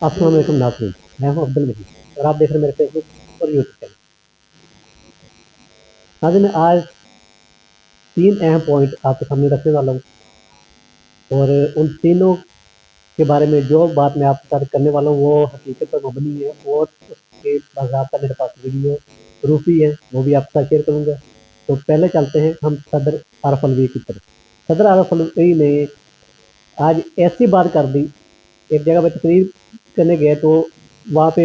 अस्सलाम वालेकुम नाज़रीन, मैं हूं अब्दुल मजीद और आप देख रहे हैं मेरे फेसबुक और यूट्यूब चैनल। नाज़रीन, आज 3 अहम पॉइंट आपके सामने रखने वाला हूं और उन तीनों के बारे में जो बात मैं आपके साथ करने वाला हूं वो हकीकत पर मबनी है और उसके बाज़ाब्ता मेरे पास वीडियो प्रूफ भी है, वो भी आपके साथ शेयर करूँगा। तो पहले चलते हैं हम सदर आरफ अलवी की तरफ। सदर आरफ अलवी ने आज ऐसी बात कर दी, एक जगह पर तकरीर करने गए तो वहाँ पे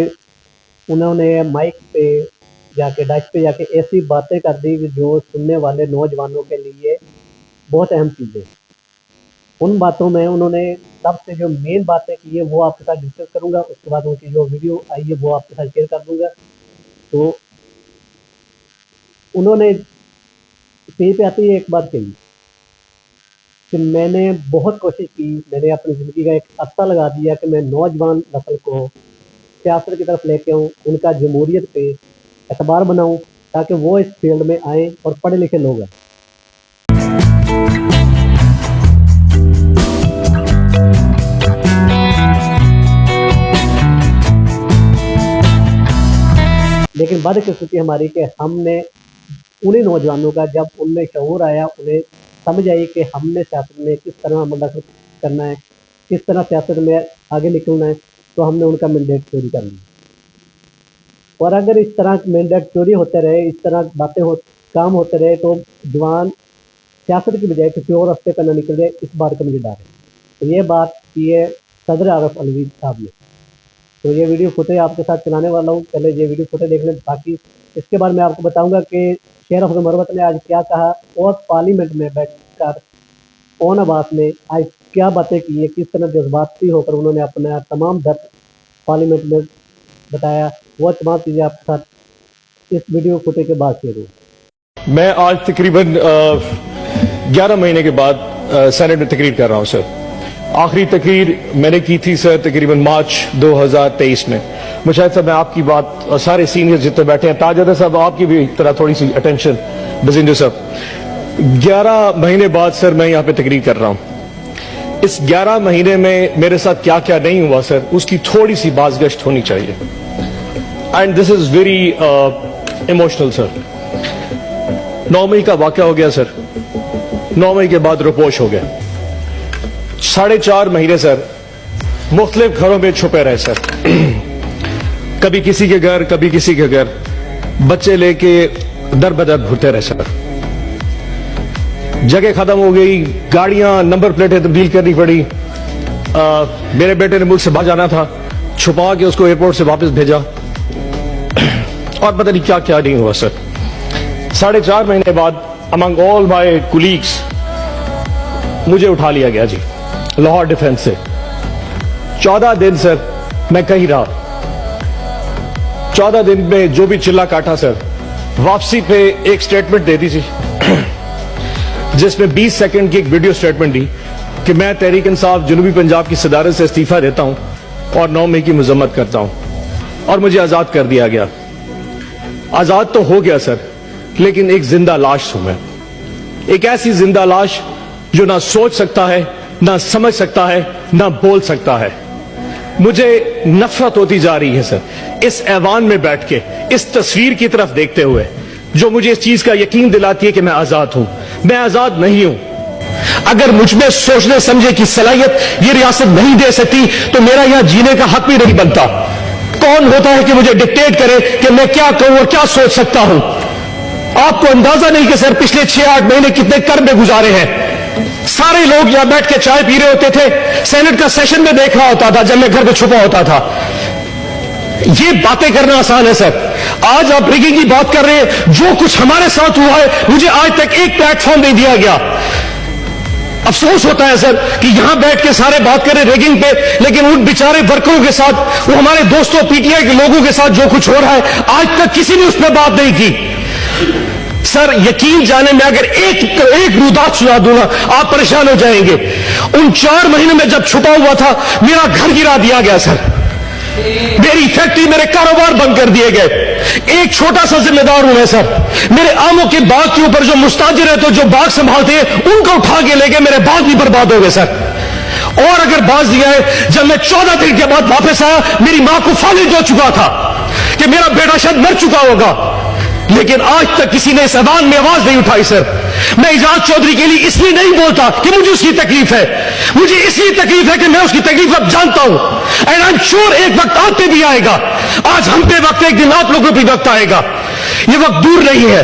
उन्होंने माइक पे जाके डच पे जाके ऐसी बातें कर दी जो सुनने वाले नौजवानों के लिए बहुत अहम चीज़ें। उन बातों में उन्होंने सबसे जो मेन बातें की है वो आपके साथ डिस्कस करूँगा, उसके बाद उनकी जो वीडियो आई है वो आपके साथ शेयर कर दूँगा। तो उन्होंने कहीं पे आती है एक बात कही कि मैंने बहुत कोशिश की, मैंने अपनी ज़िंदगी का एक अता लगा दिया कि मैं नौजवान नस्ल को सियासत की तरफ लेके आऊँ, उनका जमहूरियत पे एतबार बनाऊँ ताकि वो इस फील्ड में आएँ और पढ़े लिखे लोग हैं। लेकिन बदकिस्मती हमारी कि हमने उन्हीं नौजवानों का जब उनमें शऊर आया, उन्हें समझ आई कि हमने सियासत में किस तरह मदद करना है, किस तरह सियासत में आगे निकलना है, तो हमने उनका मैंडेट चोरी कर लिया। और अगर इस तरह मैंडेट चोरी होते रहे, इस तरह काम होते रहे तो जवान सियासत की बजाय किसी और रास्ते पर न निकल जाए, इस बात का मुझे डर है। तो ये बात की है सदर आरफ अलवी साहब ने। तो ये वीडियो फुटेज आपके साथ चलाने वाला हूँ, पहले ये वीडियो फुटेज देख लें। बाकी इसके बाद मैं आपको बताऊंगा कि शेर अफजल मरवत ने आज क्या कहा और पार्लियामेंट में बैठकर ओन आवास में आज क्या बातें की है, किस तरह जज्बाती होकर उन्होंने अपना तमाम दर्द पार्लियामेंट में बताया। वो तमाम चीज़ें आपके साथ इस वीडियो फुटेज के बाद शेयर हुई। मैं आज तकरीबन 11 महीने के बाद सेनेट में तकरीर कर रहा हूँ सर। आखिरी तकरीर मैंने की थी सर तकरीबन मार्च 2023 में। मुशाहिद साहब, मैं आपकी बात और सारे सीनियर जितने बैठे हैं, ताजदा साहब आपकी भी एक तरह थोड़ी सी अटेंशन, बजिंदर साहब, 11 महीने बाद सर मैं यहाँ पे तकरीर कर रहा हूँ। इस 11 महीने में मेरे साथ क्या क्या नहीं हुआ सर, उसकी थोड़ी सी बाज़गश्त होनी चाहिए। And this is very emotional sir. 9 मई का वाक़या हो गया सर, 9 मई के बाद रुपोश हो गया। 4.5 महीने सर मुख्तलिफ घरों में छुपे रहे सर, कभी किसी के घर कभी किसी के घर, बच्चे लेके दर बदर घूरते रहे सर। जगह खत्म हो गई, गाड़ियां नंबर प्लेटें तब्दील करनी पड़ी। मेरे बेटे ने मुल्क से बाहर जाना था, छुपा के उसको एयरपोर्ट से वापस भेजा और पता नहीं क्या क्या नहीं हुआ सर। 4.5 महीने बाद अमंग ऑल माय कुलीग्स मुझे उठा लिया गया जी लाहौर डिफेंस से। 14 दिन सर मैं कहीं रहा। 14 दिन में जो भी चिल्ला काटा सर, वापसी पे एक स्टेटमेंट दे दी थी जिसमें 20 सेकंड की एक वीडियो स्टेटमेंट दी कि मैं तहरीक इंसाफ जनूबी पंजाब की सदारत से इस्तीफा देता हूं और 9 मई की मजम्मत करता हूं और मुझे आजाद कर दिया गया। आजाद तो हो गया सर, लेकिन एक जिंदा लाश हूं मैं, एक ऐसी जिंदा लाश जो ना सोच सकता है, ना समझ सकता है, ना बोल सकता है। मुझे नफरत होती जा रही है सर इस ऐवान में बैठ के, इस तस्वीर की तरफ देखते हुए जो मुझे इस चीज का यकीन दिलाती है कि मैं आजाद हूं। मैं आजाद नहीं हूं। अगर मुझ में सोचने समझे की सलाहियत ये रियासत नहीं दे सकती तो मेरा यहां जीने का हक भी नहीं बनता। कौन होता है कि मुझे डिक्टेट करे कि मैं क्या कहूं और क्या सोच सकता हूं? आपको अंदाजा नहीं कि सर पिछले 6-8 महीने कितने कर्म में गुजारे हैं। सारे लोग यहां बैठ के चाय पी रहे होते थे, सेनेट का सेशन में देख रहा होता था जब मैं घर में छुपा होता था। ये बातें करना आसान है सर। आज आप रिगिंग की बात कर रहे हैं, जो कुछ हमारे साथ हुआ है मुझे आज तक एक प्लेटफॉर्म नहीं दिया गया। अफसोस होता है सर कि यहां बैठ के सारे बात करें रेगिंग पे, लेकिन उन बेचारे वर्करों के साथ, वो हमारे दोस्तों पीटीआई के लोगों के साथ जो कुछ हो रहा है आज तक किसी ने उस पर बात नहीं की। सर यकीन जाने में अगर एक रुदात सुना दूंगा आप परेशान हो जाएंगे। उन 4 महीने में जब छुपा हुआ था मेरा घर गिरा दिया गया सर, मेरी फैक्ट्री, मेरे कारोबार बंद कर दिए गए। एक छोटा सा जिम्मेदार हूं मैं सर। मेरे आमों के बाग के ऊपर जो मुस्ताजिर है तो जो बाग संभालते हैं उनको उठा के लेके मेरे बाग भी बर्बाद हो गए सर। اور اگر باز دیا ہے جب میں 14 دن کے بعد واپس آیا میری ماں کو فالج ہو چکا تھا کہ میرا بیٹا شاید مر چکا ہوگا, لیکن آج تک کسی نے اس ایوان میں آواز نہیں اٹھائی. سر میں اعجاز چودھری کے لیے اس لیے نہیں بولتا کہ مجھے اس کی تکلیف ہے, مجھے اس لیے تکلیف ہے کہ میں اس کی تکلیف اب جانتا ہوں. اینڈ آئی ایم شیور ایک وقت آپ پہ بھی آئے گا, آج ہم پہ وقت, ایک دن آپ لوگوں پہ وقت آئے گا. یہ وقت دور نہیں ہے.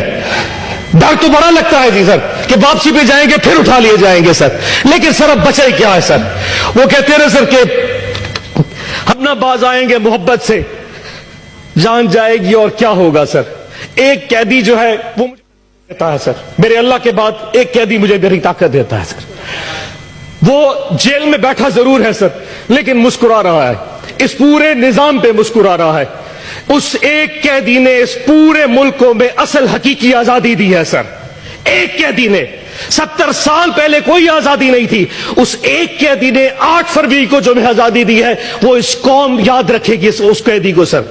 ڈر تو بڑا لگتا ہے جی سر کہ واپسی پہ جائیں گے پھر اٹھا لیے جائیں گے سر, لیکن سر اب بچے کیا ہے سر. وہ کہتے رہے سر کہ ہم نہ باز آئیں گے محبت سے, جان جائے گی اور کیا ہوگا سر. ایک قیدی جو ہے وہ مجھے دیتا ہے سر, میرے اللہ کے بعد ایک قیدی مجھے میری طاقت دیتا ہے سر. وہ جیل میں بیٹھا ضرور ہے سر لیکن مسکرا رہا ہے, اس پورے نظام پہ مسکرا رہا ہے. اس ایک قیدی نے اس پورے ملک کو میں اصل حقیقی آزادی دی ہے سر. ایک قیدی نے, 70 سال پہلے کوئی آزادی نہیں تھی, اس ایک قیدی نے 8 فروری کو جو میں آزادی دی ہے وہ اس قوم یاد رکھے گی اس قیدی کو سر.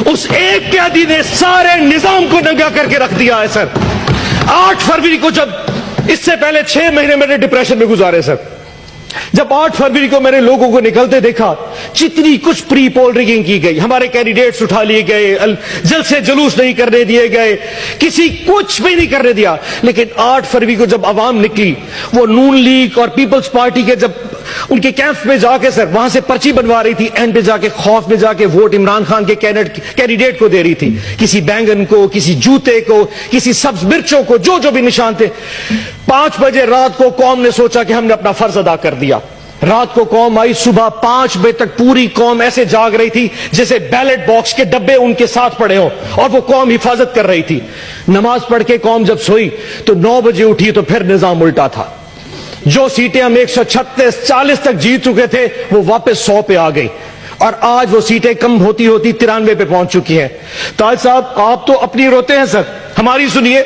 اس ایک قیدی نے سارے نظام کو ننگا کر کے رکھ دیا ہے سر. 8 فروری کو, جب اس سے پہلے 6 مہینے میں نے ڈپریشن میں گزارے سر, جب 8 فروری کو میں نے لوگوں کو نکلتے دیکھا, جتنی کچھ پری پول ریگنگ کی گئی, ہمارے کینڈیڈیٹس اٹھا لیے گئے, جلسے جلوس نہیں کرنے دیے گئے, کسی کچھ بھی نہیں کرنے دیا. لیکن 8 فروری کو جب عوام نکلی, وہ نون لیگ اور پیپلز پارٹی کے جب ان کے کیمپ میں جا کے سر وہاں سے پرچی بنوا رہی تھی, اینڈ پہ جا کے خوف میں جا کے ووٹ عمران خان کے کینڈیڈیٹ کو دے رہی تھی, کسی بینگن کو, کسی جوتے کو, کسی سبز مرچوں کو, جو بھی نشان تھے. 5 بجے رات کو قوم نے سوچا کہ ہم نے اپنا فرض ادا کر دیا. رات کو قوم آئی, صبح 5 بجے تک پوری قوم ایسے جاگ رہی تھی جیسے بیلٹ باکس کے ڈبے ان کے ساتھ پڑے ہوں, اور وہ قوم حفاظت کر رہی تھی. نماز پڑھ کے قوم جب سوئی تو 9 بجے اٹھی تو پھر نظام الٹا تھا. جو سیٹیں ہم 136-40 تک جیت چکے تھے وہ واپس 100 پہ آ گئی, اور آج وہ سیٹیں کم ہوتی 93 پہ پہنچ چکی ہیں. تاج صاحب آپ تو اپنی روتے ہیں سر, ہماری سنیے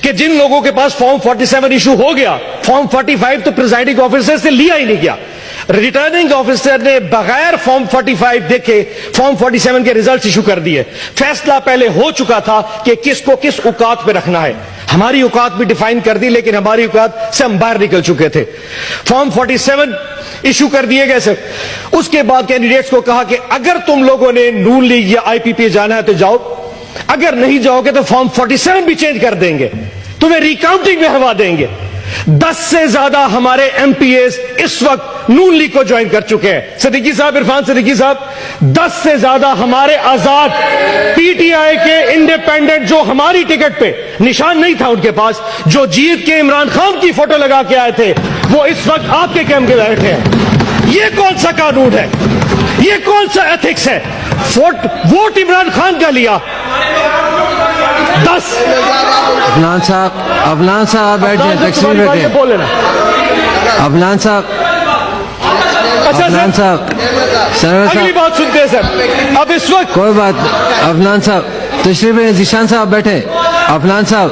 کہ جن لوگوں کے پاس فارم 47 ایشو ہو گیا, فارم 45 تو پریزائڈنگ آفیسر سے لیا ہی نہیں گیا. ریٹرننگ آفیسر نے بغیر فارم 45 دیکھے فارم 47 کے ریزلٹس ایشو کر دیے. فیصلہ پہلے ہو چکا تھا کہ کس کو کس اوقات پہ رکھنا ہے. ہماری اوقات بھی ڈیفائن کر دی, لیکن ہماری اوقات سے ہم باہر نکل چکے تھے. فارم 47 ایشو کر دیے گئے سر. اس کے بعد کینڈیڈیٹس کو کہا کہ اگر تم لوگوں نے نون لیگ یا آئی پی پی جانا ہے تو جاؤ, اگر نہیں جاؤ گے تو فارم 47 بھی چینج کر دیں گے, تمہیں ریکاؤنٹنگ میں ہوا دیں گے. 10 سے زیادہ ہمارے ایم پی ایز اس وقت نون لیگ کو جوائن کر چکے ہیں. صدیقی صاحب, عرفان صدیقی صاحب, 10 سے زیادہ ہمارے آزاد پی ٹی آئی کے انڈیپینڈنٹ جو ہماری ٹکٹ پہ نشان نہیں تھا ان کے پاس, جو جیت کے عمران خان کی فوٹو لگا کے آئے تھے, وہ اس وقت آپ کے کیمپ میں بیٹھے ہیں. یہ کون سا قانون ہے, یہ کون سا ایتھکس ہے؟ ووٹ عمران خان کا لیا. 10 افنان صاحب بیٹھ جائیں, تقسیم بیٹھے. افنان صاحب, افنان صاحب, اگلی بات سنتے ہیں سر. اب اس وقت کوئی بات, افنان صاحب تشریف ہے, ذیشان صاحب بیٹھے. افنان صاحب,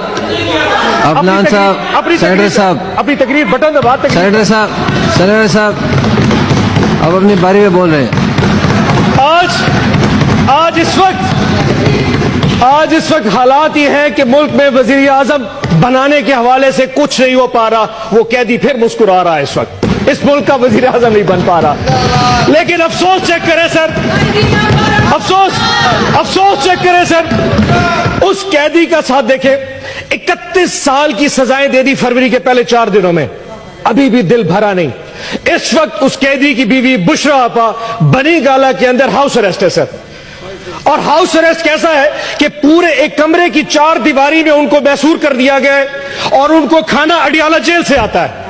افنان صاحب, سینیٹر صاحب, اپنی تقریر بٹن دبا. سینیٹر صاحب, سینیٹر صاحب اب اپنی باری میں بول رہے ہیں. آج اس وقت حالات یہ ہیں کہ ملک میں وزیر اعظم بنانے کے حوالے سے کچھ نہیں ہو پا رہا. وہ قیدی پھر مسکرا رہا ہے. اس وقت اس ملک کا وزیر اعظم نہیں بن پا رہا. لیکن افسوس چیک کریں سر, افسوس چیک کریں سر, اس قیدی کا ساتھ دیکھیں. 31 سال کی سزائیں دے دی فروری کے پہلے 4 دنوں میں, ابھی بھی دل بھرا نہیں. اس وقت اس قیدی کی بیوی بشرا آپا بنی گالا کے اندر ہاؤس اریسٹ ہے سر. اور ہاؤس اریسٹ کیسا ہے کہ پورے ایک کمرے کی 4 دیواری میں ان کو محصور کر دیا گیا ہے, اور ان کو کھانا اڈیالہ جیل سے آتا ہے,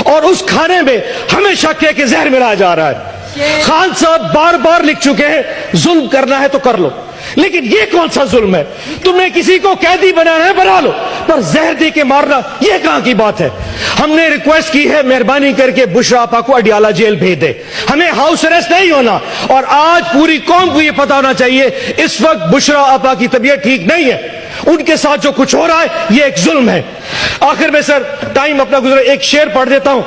اور اس کھانے میں ہمیشہ کہ زہر ملایا جا رہا ہے. خان صاحب بار بار لکھ چکے ہیں ظلم کرنا ہے تو کر لو, لیکن یہ کون سا ظلم ہے؟ تم نے کسی کو قیدی بنانا ہے بنا لو, پر زہر دے کے مارنا یہ کہاں کی بات ہے؟ ہم نے ریکویسٹ کی ہے مہربانی کر کے بشرا آپا کو اڈیالہ جیل بھیج دے, ہمیں ہاؤس اریسٹ نہیں ہونا. اور آج پوری قوم کو یہ پتا ہونا چاہیے اس وقت بشرا آپا کی طبیعت ٹھیک نہیں ہے, ان کے ساتھ جو کچھ ہو رہا ہے یہ ایک ظلم ہے. آخر میں سر ٹائم اپنا گزرا, ایک شعر پڑھ دیتا ہوں.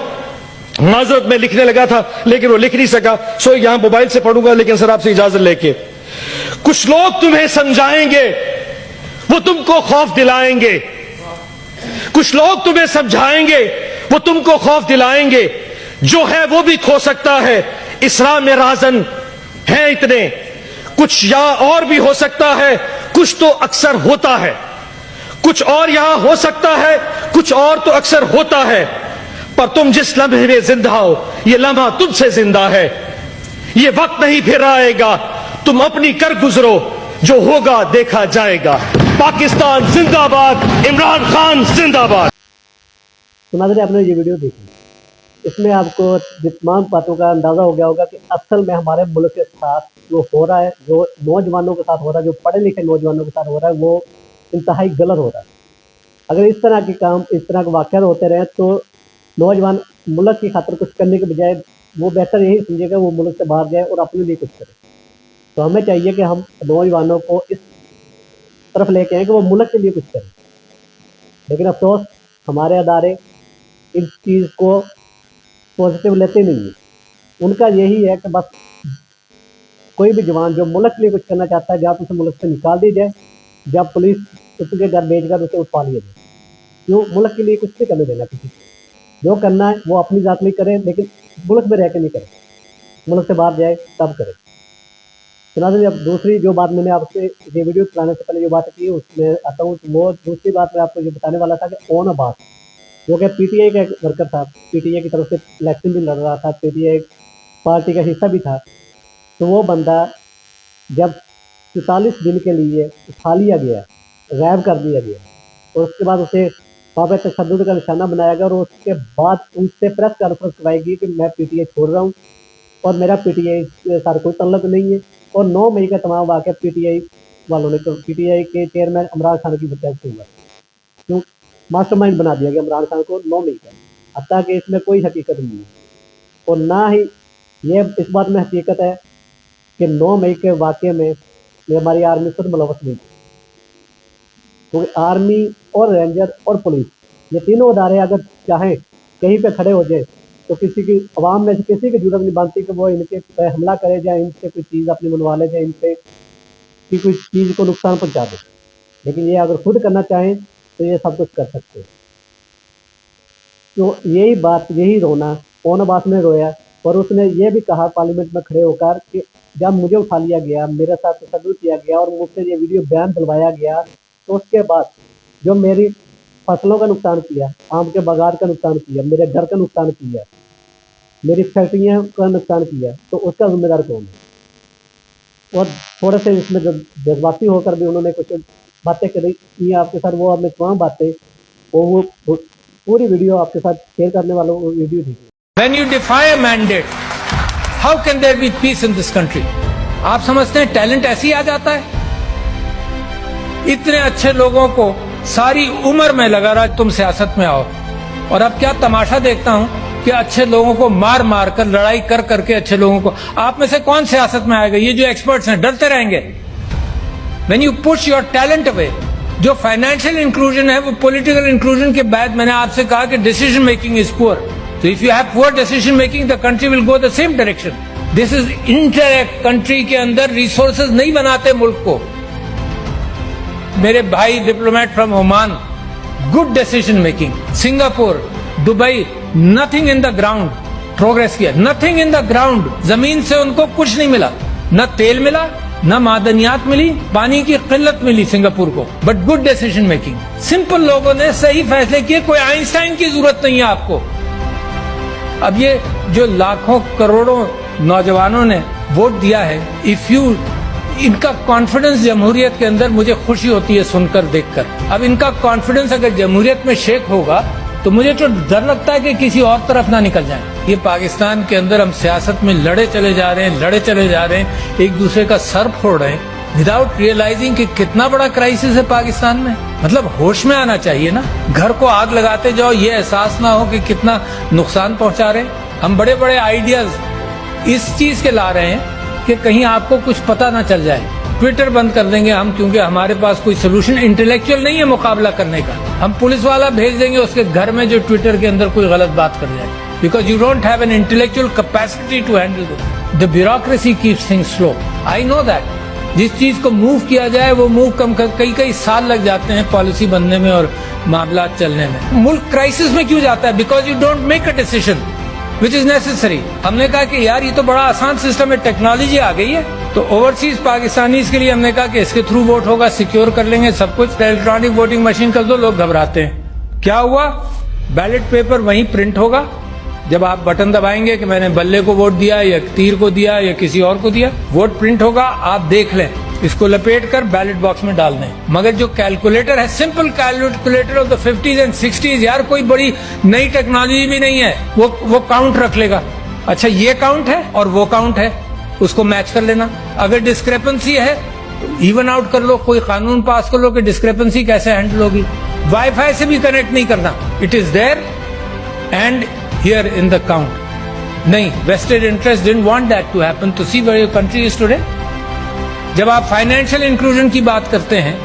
معذرت میں لکھنے لگا تھا لیکن وہ لکھ نہیں سکا, سو یہاں موبائل سے پڑھوں گا, لیکن سر آپ سے اجازت لے کے. کچھ لوگ تمہیں سمجھائیں گے, وہ تم کو خوف دلائیں گے. کچھ لوگ تمہیں سمجھائیں گے, وہ تم کو خوف دلائیں گے. जो है वो भी खो सकता है, इसरा में राजन हैं इतने, कुछ या और भी हो सकता है, कुछ तो अक्सर होता है, कुछ और यहां हो सकता है, कुछ और तो अक्सर होता है, पर तुम जिस लम्हे में जिंदा हो ये लम्हा तुमसे जिंदा है, ये वक्त नहीं फिर आएगा, तुम अपनी कर गुजरो, जो होगा देखा जाएगा। पाकिस्तान जिंदाबाद, इमरान खान जिंदाबाद। तो नाज़रीन, आपने ये वीडियो देखी, इसमें आपको तमाम बातों का अंदाज़ा हो गया होगा कि असल में हमारे मुल्क के साथ जो हो रहा है, जो नौजवानों के साथ हो रहा है, जो पढ़े लिखे नौजवानों के साथ हो रहा है, वो इंतहाई गलत हो रहा है। अगर इस तरह के काम, इस तरह के वाक़यात होते रहे तो नौजवान मुल्क की खातिर कुछ करने के बजाय वो बेहतर यही समझेगा वो मुल्क से बाहर जाए और अपने लिए कुछ करे। तो हमें चाहिए कि हम नौजवानों को इस तरफ लेके आएँ कि वो मुल्क के लिए कुछ करें। लेकिन अफसोस हमारे अदारे इस चीज़ को पॉजिटिव लेते नहीं हैं। उनका यही है कि बस कोई भी जवान जो मुल्क के लिए कुछ करना चाहता है, जब उसे मुल्क से निकाल दी जाए, जब पुलिस उसके घर भेजकर उसे उठा लिया जाए। क्यों? मुल्क के लिए कुछ नहीं करने देना किसी को। जो करना है वो अपनी जात में करे, लेकिन मुल्क में रह के नहीं करे, मुल्क से बाहर जाए तब करे। नाज़रीन, अब दूसरी जो बात मैंने आपसे ये वीडियो चलाने से पहले जो बात की उसमें आता हूँ, तो वो दूसरी बात मैं आपको ये बताने वाला था कि ओन अब्बास जो कि पीटीआई का एक वर्कर था, पीटीआई की तरफ से इलेक्शन भी लड़ रहा था, पीटीआई पार्टी का हिस्सा भी था। तो वो बंदा जब 44 दिन के लिए उठा लिया गया, गायब कर दिया गया, और उसके बाद उसे वहाँ पर तशद्दुद का निशाना बनाया गया, और उसके बाद उनसे प्रेस कॉन्फ्रेंस करवाई गई कि मैं पीटीआई छोड़ रहा हूँ और मेरा पीटीआई के साथ कोई तल्लक नहीं है। और 9 मई का तमाम वाक़या पीटीआई वालों ने, पीटीआई के चेयरमैन इमरान खान की वजह से हुआ। क्यों? मास्टरमाइंड बना दिया गया इमरान खान को 9 मई का। अब तक इसमें कोई हकीकत नहीं है, और ना ही ये इस बात में हकीकत है कि 9 मई के वाक़े में हमारी आर्मी खुद मुलव्वस नहीं थी। क्योंकि आर्मी और रेंजर और पुलिस, ये तीनों अदारे अगर चाहें कहीं पे खड़े हो जाए तो किसी की आवाम में से किसी की जरूरत नहीं बनती कि वो इनके पे हमला करे, या इनसे कोई चीज़ अपनी मनवा ले, या इनसे की कोई चीज़ को नुकसान पहुँचा दे। लेकिन ये अगर खुद करना चाहें तो ये सब कुछ कर सकते हैं। तो यही बात, यही रोना ओन अब्बास ने रोया, और उसने ये भी कहा पार्लियामेंट में खड़े होकर कि जब मुझे उठा लिया गया, मेरे साथ तशद्दुद किया गया और मुझसे ये वीडियो बयान दिलवाया गया, तो उसके बाद जो मेरी फसलों का नुकसान किया, आम के बागान का नुकसान किया, मेरे घर का नुकसान किया, मेरी फैक्ट्रियाँ का नुकसान किया, तो उसका जिम्मेदार कौन है? और थोड़े से इसमें जज्बाती होकर भी उन्होंने कुछ बातें करी आपके साथ, वो आपने तमाम बातें वो पूरी वीडियो आपके साथ शेयर करने वालों को वीडियो देखिए। When you defy a mandate, how can there be peace in this country? आप समझते हैं टैलेंट ऐसे ही आ जाता है? इतने अच्छे लोगों को सारी उम्र में लगा रहा तुम सियासत में आओ, और अब क्या तमाशा देखता हूं कि अच्छे लोगों को मार मार कर, लड़ाई कर करके अच्छे लोगों को, आप में से कौन सियासत में आएगा? ये जो एक्सपर्ट्स हैं डरते रहेंगे। When you push your talent away, जो फाइनेंशियल इंक्लूजन है वो पॉलिटिकल इंक्लूजन के बाद मैंने आपसे कहा कि decision making is poor. So if you have poor decision making, the country will go the same direction. This is interact country के अंदर resources नहीं बनाते मुल्क को। मेरे भाई diplomat from Oman, good decision making. Singapore, Dubai, nothing in the ground, progress किया, nothing in the ground. जमीन से उनको कुछ नहीं मिला, न तेल मिला, न मादनियात मिली, पानी की किल्लत मिली सिंगापुर को, but good decision making. Simple लोगों ने सही फैसले किए, कोई आइंस्टाइन की जरूरत नहीं है आपको। अब ये जो लाखों करोड़ों नौजवानों ने वोट दिया है, इफ यू, इनका कॉन्फिडेंस जमहूरियत के अंदर मुझे खुशी होती है सुनकर, देखकर। अब इनका कॉन्फिडेंस अगर जमहूरियत में शेक होगा तो मुझे तो डर लगता है कि किसी और तरफ ना निकल जाए। ये पाकिस्तान के अंदर हम सियासत में लड़े चले जा रहे हैं, लड़े चले जा रहे हैं, एक दूसरे का सर फोड़ रहे हैं, विदाउट रियलाइजिंग कि कितना बड़ा क्राइसिस है पाकिस्तान में। मतलब होश में आना चाहिए ना। घर को आग लगाते जाओ, ये एहसास ना हो कि कितना नुकसान पहुंचा रहे हैं। हम बड़े बड़े आइडियाज इस चीज के ला रहे हैं कि कहीं आपको कुछ पता ना चल जाए। ट्विटर बंद कर देंगे हम, क्योंकि हमारे पास कोई सोल्यूशन इंटेलेक्चुअल नहीं है मुकाबला करने का। हम पुलिस वाला भेज देंगे उसके घर में जो ट्विटर के अंदर कोई गलत बात कर जाए, because you don't have an intellectual capacity to handle this. The bureaucracy keeps things slow, I know that. जिस चीज को मूव किया जाए वो मूव कई साल लग जाते हैं पॉलिसी बनने में और मामला चलने में। मुल्क क्राइसिस में क्यों जाता है? Because you don't make a decision. which is necessary. हमने कहा कि यार ये तो बड़ा आसान सिस्टम है, टेक्नोलॉजी आ गई है, तो ओवरसीज पाकिस्तानीज के लिए हमने कहा कि इसके थ्रू वोट होगा, सिक्योर कर लेंगे सब कुछ, इलेक्ट्रॉनिक वोटिंग मशीन कर दो, लोग घबराते हैं. क्या हुआ? बैलेट पेपर वहीं प्रिंट होगा, जब आप बटन दबाएंगे कि मैंने बल्ले को वोट दिया या तीर को दिया या किसी और को दिया, वोट प्रिंट होगा, आप देख लें, इसको लपेट कर बैलेट बॉक्स में डाल दें. मगर जो कैलकुलेटर है, simple calculator of the 50s and 60s, यार कोई बड़ी नई टेक्नोलॉजी भी नहीं है, वो काउंट रख लेगा. अच्छा ये काउंट है और वो काउंट है, उसको मैच कर लेना. अगर डिस्क्रेपेंसी है तो इवन आउट कर लो, कोई कानून पास कर लो कि डिस्क्रेपेंसी कैसे हैंडल होगी. वाईफाई से भी कनेक्ट नहीं करना, it is there and here in the count. नहीं, wasted interest didn't want that to happen. To see where your country is today. जब आप फाइनेंशियल इंक्लूजन की बात करते हैं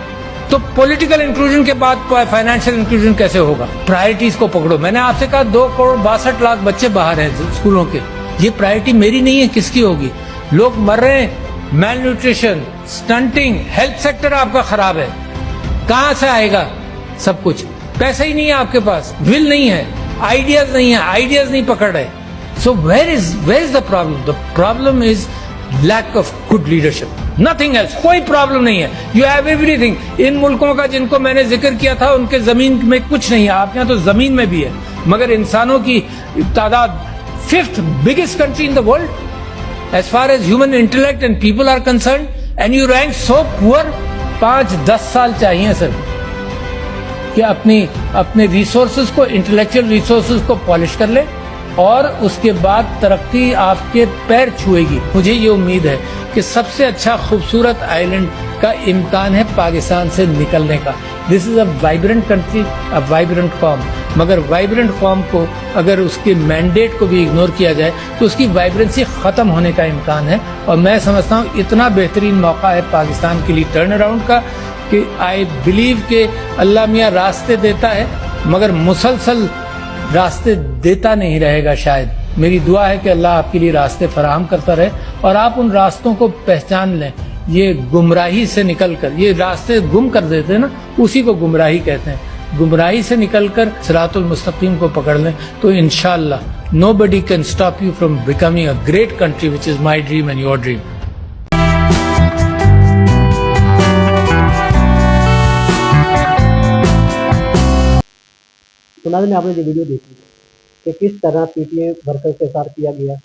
तो पॉलिटिकल इंक्लूजन के बाद फाइनेंशियल इंक्लूजन कैसे होगा? प्रायोरिटीज को पकड़ो. मैंने आपसे कहा 2,62,00,000 बच्चे बाहर हैं स्कूलों के. ये प्रायोरिटी मेरी नहीं है, किसकी होगी? लोग मर रहे हैं, mail nutrition, stunting, health sector आपका खराब है. कहां से आएगा सब कुछ? पैसा ही नहीं है आपके पास, विल नहीं है, आइडियाज नहीं है, आइडियाज नहीं पकड़ रहे. So where is the problem? The problem is lack of good leadership, nothing else. कोई प्रॉब्लम नहीं है, यू हैव एवरीथिंग. इन मुल्कों का जिनको मैंने जिक्र किया था, उनके जमीन में कुछ नहीं है, आपके यहाँ तो जमीन में भी है, मगर इंसानों की तादाद 5th biggest country in the world as far as human intellect and people are concerned, and you rank so poor. 5-10 साल चाहिए सर कि अपने रिसोर्सेज को, इंटेलेक्चुअल रिसोर्सेज को पॉलिश कर ले, और उसके बाद तरक्की आपके पैर छुएगी. मुझे ये उम्मीद है कि सबसे अच्छा खूबसूरत आइलैंड का इम्कान है पाकिस्तान से निकलने का. This is a vibrant country, a vibrant com. मगर वाइब्रेंट कॉम को अगर उसके मैंडेट को भी इग्नोर किया जाए तो उसकी वाइब्रेंसी खत्म होने का इम्कान है. और मैं समझता हूँ इतना बेहतरीन मौका है पाकिस्तान के लिए टर्न अराउंड का कि आई बिलीव कि अल्लाह मियाँ रास्ते देता है, मगर मुसलसल रास्ते देता नहीं रहेगा शायद. मेरी दुआ है कि अल्लाह आपके लिए रास्ते फराहम करता रहे और आप उन रास्तों को पहचान लें. ये गुमराही से निकलकर, ये रास्ते गुम कर देते हैं ना, उसी को गुमराही कहते हैं. गुमराही से निकलकर सिरातुल मुस्तकीम को पकड़ लें तो इंशाअल्लाह nobody can stop you from becoming a great country, which is my dream and your dream. तो नाज़रीन, आपने जो वीडियो देखी कि किस तरह पीटीए वर्कर्स के साथ किया गया,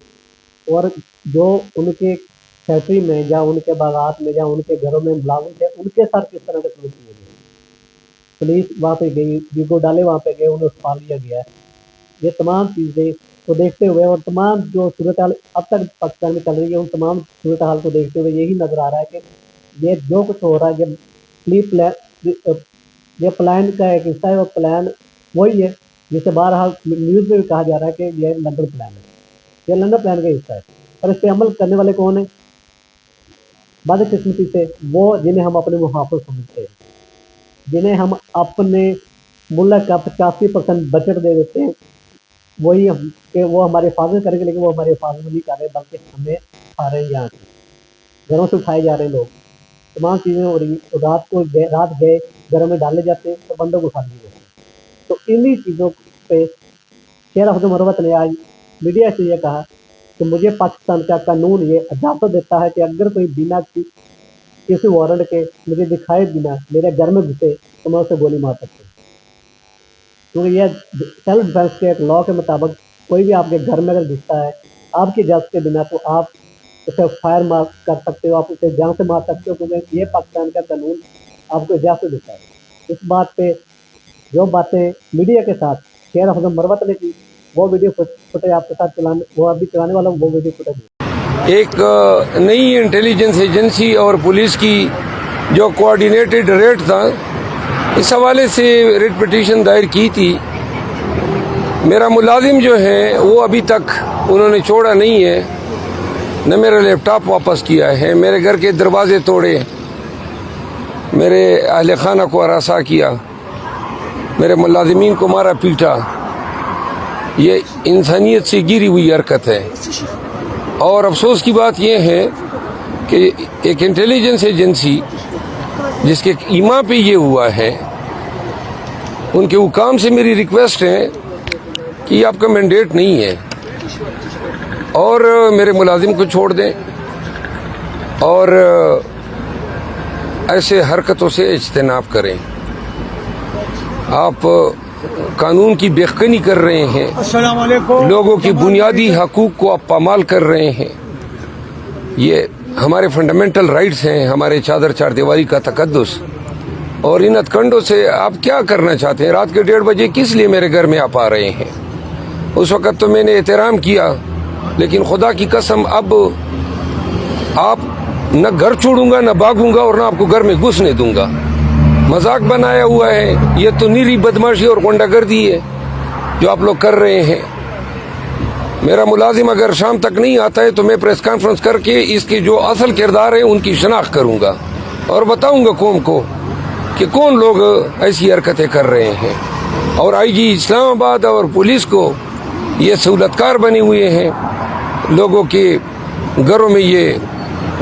और जो उनके फैक्ट्री में या उनके बागात में या उनके घरों में मुलाजिम थे, उनके साथ किस तरह का सलूक किया गया. पुलिस वहाँ पे गई, वीगो डाले वहाँ पे गए, उन्हें उठा लिया गया. ये तमाम चीज़ें को देखते हुए और तमाम जो सूरत हाल अब तक पाकिस्तान में चल रही है, उन तमाम सूरत हाल को देखते हुए यही नज़र आ रहा है कि ये जो कुछ हो रहा है, ये प्लान का एक हिस्सा है. और प्लान वही है जिसे बहरहाल न्यूज़ में भी कहा जा रहा है कि यह लंदन प्लान है, यह लंदन प्लान का हिस्सा है. और इस पर अमल करने वाले कौन है? बदकिस्मती से वो जिन्हें हम अपने मुहाफ़िज़ समझते हैं, जिन्हें हम अपने मुल्क का 85% बजट दे देते हैं, वही हम कि वो हमारे हिफाजत करेंगे, लेकिन वो हमारे हिफाजत नहीं कर रहे, बल्कि हमें खा रहे हैं. यहाँ से घरों से उठाए जा रहे हैं लोग, तमाम चीज़ें हो रही. तो रात गए घरों में डाले जाते हैं तो बंदों को उठा दिए जाते हैं. तो इन्हीं चीज़ों पे शेर अफजल मरवत ने आज मीडिया से ये कहा कि मुझे पाकिस्तान का कानून ये इजाज़त देता है कि अगर कोई बिना किसी वारंट के मुझे दिखाए बिना मेरे घर में घुसे तो मैं उसे गोली मार सकता हूँ. क्योंकि यह सेल्फ डिफेंस के एक लॉ के मुताबिक कोई भी आपके घर में अगर घुसता है आपकी इजाज़त के बिना, तो आप उसे फायर मार कर सकते हो, आप उसे जान से मार सकते हो, क्योंकि ये पाकिस्तान का कानून आपको इजाज़त देता है. इस बात पे जो बातें मीडिया के साथ शेर अफजल मरवत ने की, वो वीडियो फुटेज आपके साथ वो अभी चलाने वाला हूँ, वो वीडियो फुटेज. एक नई इंटेलिजेंस एजेंसी और पुलिस की जो कोऑर्डिनेटेड रेड था, इस हवाले से रेड पिटीशन दायर की थी. मेरा मुलाजिम जो है वो अभी तक उन्होंने छोड़ा नहीं है, न मेरा लैपटॉप वापस किया है, मेरे घर के दरवाजे तोड़े, मेरे अहले खाना को हरासा किया, मेरे मुलाजिमीन को मारा पीटा. ये इंसानियत से गिरी हुई हरकत है. और अफसोस की बात यह है कि एक इंटेलिजेंस एजेंसी जिसके ईमा पे ये हुआ है, उनके हुकाम से मेरी रिक्वेस्ट है कि आपका मैंडेट नहीं है, اور میرے ملازم کو چھوڑ دیں اور ایسے حرکتوں سے اجتناب کریں. آپ قانون کی بےخبری کر رہے ہیں, لوگوں کی بنیادی حقوق کو آپ پامال کر رہے ہیں. یہ ہمارے فنڈامنٹل رائٹس ہیں, ہمارے چادر چار دیواری کا تقدس. اور ان ہتھکنڈوں سے آپ کیا کرنا چاہتے ہیں؟ رات کے 1:30 بجے کس لیے میرے گھر میں آپ آ رہے ہیں؟ اس وقت تو میں نے احترام کیا, لیکن خدا کی قسم اب آپ نہ گھر چھوڑوں گا, نہ بھاگوں گا, اور نہ آپ کو گھر میں گھسنے دوں گا. مذاق بنایا ہوا ہے, یہ تو نیری بدماشی اور گنڈا گردی ہے جو آپ لوگ کر رہے ہیں. میرا ملازم اگر شام تک نہیں آتا ہے تو میں پریس کانفرنس کر کے اس کے جو اصل کردار ہیں ان کی شناخت کروں گا اور بتاؤں گا قوم کو کہ کون لوگ ایسی حرکتیں کر رہے ہیں. اور آئی جی اسلام آباد اور پولیس کو یہ سہولت کار بنے ہوئے ہیں, لوگوں کے گھروں میں یہ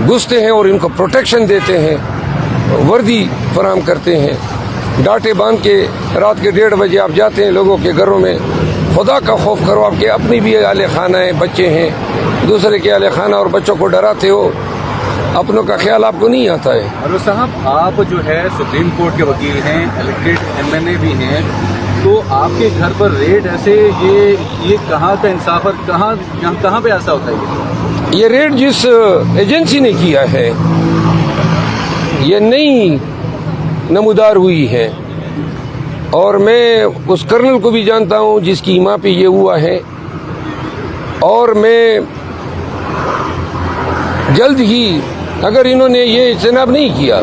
گھستے ہیں اور ان کو پروٹیکشن دیتے ہیں, وردی فراہم کرتے ہیں. ڈاٹے باندھ کے رات کے 1:30 بجے آپ جاتے ہیں لوگوں کے گھروں میں. خدا کا خوف کرو, آپ کے اپنی بھی اہل خانہ ہیں, بچے ہیں, دوسرے کے اہل خانہ اور بچوں کو ڈراتے ہو, اپنوں کا خیال آپ کو نہیں آتا ہے. اور صاحب آپ جو ہے سپریم کورٹ کے وکیل ہیں, الیکٹڈ MNA بھی ہیں, تو آپ کے گھر پر ریڈ ایسے یہ کہاں کا انصاف اور کہاں پہ ایسا ہوتا ہے؟ یہ ریڈ جس ایجنسی نے کیا ہے یہ نئی نمودار ہوئی ہے, اور میں اس کرنل کو بھی جانتا ہوں جس کی ماں پہ یہ ہوا ہے, اور میں جلد ہی اگر انہوں نے یہ اجتناب نہیں کیا,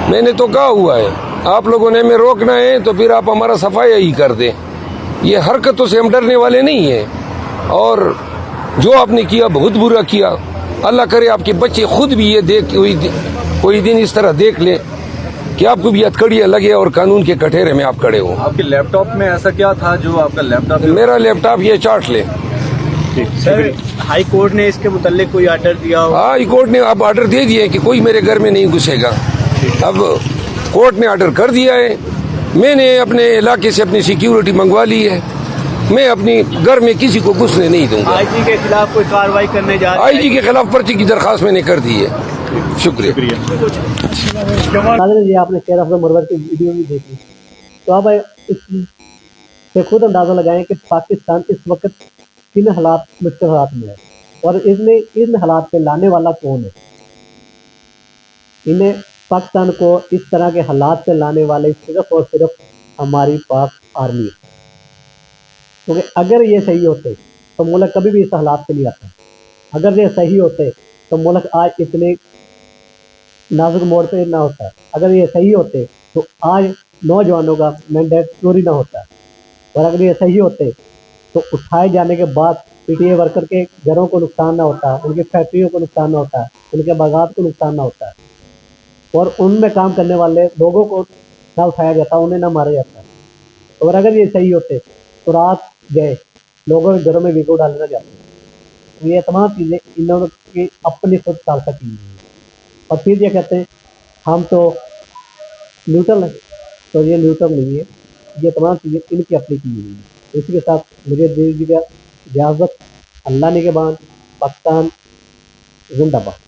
میں نے تو کہا ہوا ہے آپ لوگوں نے ہمیں روکنا ہے تو پھر آپ ہمارا صفایا ہی کر دیں. یہ حرکتوں سے ہم ڈرنے والے نہیں ہیں, اور جو آپ نے کیا بہت برا کیا. اللہ کرے آپ کے بچے خود بھی یہ دیکھ کوئی دن اس طرح دیکھ لیں کہ آپ کو بھی ہتھکڑیاں لگے اور قانون کے کٹہرے میں آپ کھڑے ہوں. آپ کے لیپ ٹاپ میں ایسا کیا تھا جو آپ کا لیپ ٹاپ؟ میرا لیپ ٹاپ یہ چاٹ لے. سر ہائی کورٹ نے اس کے متعلق کوئی آرڈر دیا ہو؟ ہائی کورٹ نے اب آرڈر دے دیا ہے کہ کوئی میرے گھر میں نہیں گھسے گا. اب کورٹ نے آرڈر کر دیا ہے, میں نے اپنے علاقے سے اپنی سیکیورٹی منگوا لی ہے, میں اپنی گھر میں کسی کو گھسنے نہیں دوں گا. آئی جی کے خلاف کوئی کارروائی کرنے جا رہے ہیں؟ آئی جی کے خلاف پرچی کی درخواست میں نے کر دی ہے. شکریہ. جی آپ نے شیخ افضل مرور کی ویڈیو بھی دیکھی, تو اب اس سے خود اندازہ لگائیں کہ پاکستان اس وقت کن حالات مشکل حالات میں ہے, اور ان حالات پہ لانے والا کون ہے. انہیں پاکستان کو اس طرح کے حالات پہ لانے والے صرف اور صرف ہماری پاک آرمی ہے, کیونکہ اگر یہ صحیح ہوتے تو ملک کبھی بھی اس حالات پہ نہیں آتا. اگر یہ صحیح ہوتے تو ملک آج اتنے نازک موڑ پہ نہ ہوتا. اگر یہ صحیح ہوتے تو آج نوجوانوں کا مینڈیٹ چوری نہ ہوتا, اور اگر یہ صحیح ہوتے تو اٹھائے جانے کے بعد PTA ورکر کے گھروں کو نقصان نہ ہوتا, ان کی فیکٹریوں کو نقصان نہ ہوتا, ان کے باغات کو نقصان نہ ہوتا, اور ان میں کام کرنے والے لوگوں کو نہ اٹھایا جاتا, انہیں نہ مارا جاتا. اور اگر یہ صحیح ہوتے تو رات گئے لوگوں کے گھروں میں ویگو ڈالنا جاتے. یہ تمام چیزیں انہوں نے اپنی خود سالسہ کی ہیں, اور پھر یہ کہتے ہیں ہم تو نیوٹرل ہیں. تو یہ نیوٹرل نہیں ہے, یہ تمام چیزیں ان کی اپنی کی ہوئی ہیں. اسی کے ساتھ مجھے دے دیجیے اجازت. اللہ نگہبان. پاکستان زندہ باد.